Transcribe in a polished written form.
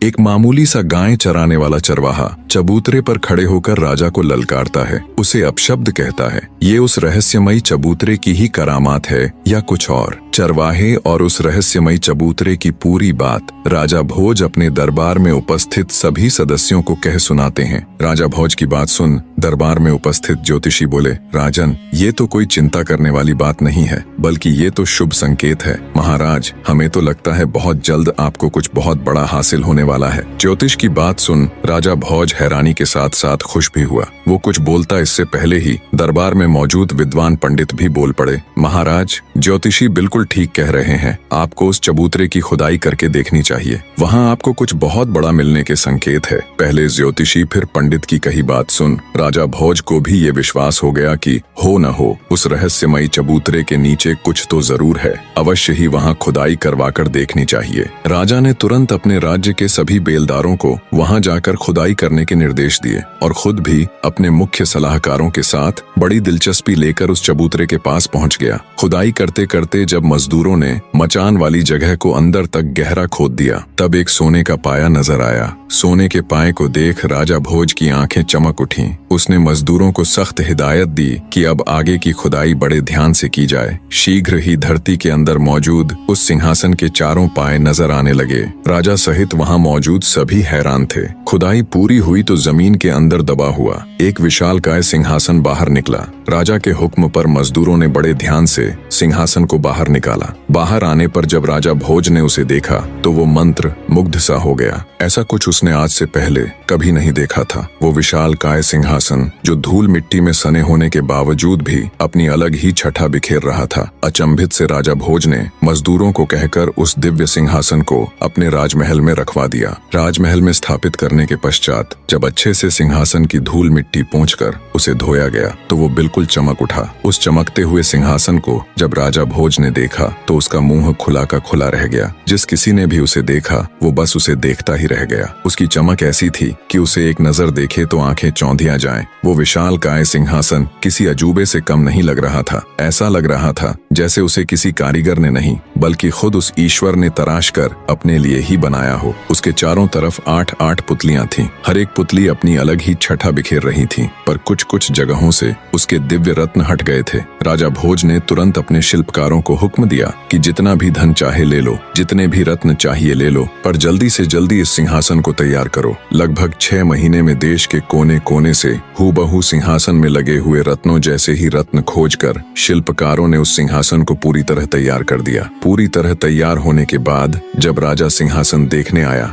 एक मामूली सा गाय चराने वाला चरवाहा चबूतरे पर खड़े होकर राजा को ललकारता है, उसे अपशब्द कहता है। ये उस रहस्यमयी चबूतरे की ही करामात है या कुछ और? चरवाहे और उस रहस्यमयी चबूतरे की पूरी बात राजा भोज अपने दरबार में उपस्थित सभी सदस्यों को कह सुनाते हैं। राजा भोज की बात सुन दरबार में उपस्थित ज्योतिषी बोले, राजन, ये तो कोई चिंता करने वाली बात नहीं है, बल्कि ये तो शुभ संकेत है। महाराज, हमें तो लगता है बहुत जल्द आपको कुछ बहुत बड़ा हासिल होने वाला है। ज्योतिष की बात सुन राजा भोज हैरानी के साथ साथ खुश भी हुआ। वो कुछ बोलता इससे पहले ही दरबार में मौजूद विद्वान पंडित भी बोल पड़े, महाराज, ज्योतिषी बिल्कुल ठीक कह रहे हैं। आपको उस चबूतरे की खुदाई करके देखनी चाहिए, वहाँ आपको कुछ बहुत बड़ा मिलने के संकेत है। पहले ज्योतिषी फिर पंडित की कही बात सुन राजा भोज को भी ये विश्वास हो गया कि हो न हो उस रहस्यमयी चबूतरे के नीचे कुछ तो जरूर है, अवश्य ही वहाँ खुदाई करवाकर देखनी चाहिए। राजा ने तुरंत अपने राज्य के सभी बेलदारों को वहाँ जाकर खुदाई करने के निर्देश दिए और खुद भी अपने मुख्य सलाहकारों के साथ बड़ी दिलचस्पी लेकर उस चबूतरे के पास पहुँच गया। खुदाई करते करते जब मजदूरों ने मचान वाली जगह को अंदर तक गहरा खोद दिया, तब एक सोने का पाया नजर आया। सोने के पाए को देख राजा भोज की आंखें चमक उठीं। उसने मजदूरों को सख्त हिदायत दी कि अब आगे की खुदाई बड़े ध्यान से की जाए। शीघ्र ही धरती के अंदर मौजूद उस सिंहासन के चारों पाए नजर आने लगे। राजा सहित वहां मौजूद सभी हैरान थे। खुदाई पूरी हुई तो जमीन के अंदर दबा हुआ एक विशालकाय सिंहासन बाहर निकला। राजा के हुक्म पर मजदूरों ने बड़े ध्यान से सिंहासन को बाहर निकाला। बाहर आने पर जब राजा भोज ने उसे देखा तो वो मंत्र मुग्ध सा हो गया। ऐसा कुछ उसने आज से पहले कभी नहीं देखा था। वो विशालकाय सिंहासन जो धूल मिट्टी में सने होने के बावजूद भी अपनी अलग ही छठा बिखेर रहा था। अचंभित से राजा भोज ने मजदूरों को कहकर उस दिव्य सिंहासन को अपने राजमहल में रखवा दिया। राजमहल में स्थापित करने के पश्चात जब अच्छे से सिंहासन की धूल मिट्टी पोंछकर उसे धोया गया तो वो बिल्कुल चमक उठा। उस चमकते हुए सिंहासन को जब राजा भोज ने देखा तो उसका मुंह खुला का खुला रह गया। जिस किसी ने भी उसे देखा वो बस उसे देखता ही रह गया। उसकी चमक ऐसी थी कि उसे एक नजर देखे तो आंखें चौंधिया जाएं। वो विशालकाय सिंहासन किसी अजूबे से कम नहीं लग रहा था। ऐसा लग रहा था जैसे उसे किसी कारीगर ने नहीं बल्कि खुद उस ईश्वर ने तराश कर अपने लिए ही बनाया हो। उसके चारों तरफ 8-8 पुतलियां थीं। हर एक पुतली अपनी अलग ही छठा बिखेर रही थी, पर कुछ जगहों से उसके दिव्य रत्न हट गए थे। राजा भोज ने तुरंत अपने शिल्पकारों को हुक्म दिया कि जितना भी धन चाहे ले लो, जितने भी रत्न चाहिए ले लो, पर जल्दी से जल्दी इस सिंहासन को तैयार करो। लगभग 6 महीने में देश के कोने कोने से हूबहू सिंहासन में लगे हुए रत्नों जैसे ही रत्न खोजकर शिल्पकारों ने उस सिंहासन को पूरी तरह तैयार कर दिया। पूरी तरह तैयार होने के बाद जब राजा सिंहासन देखने आया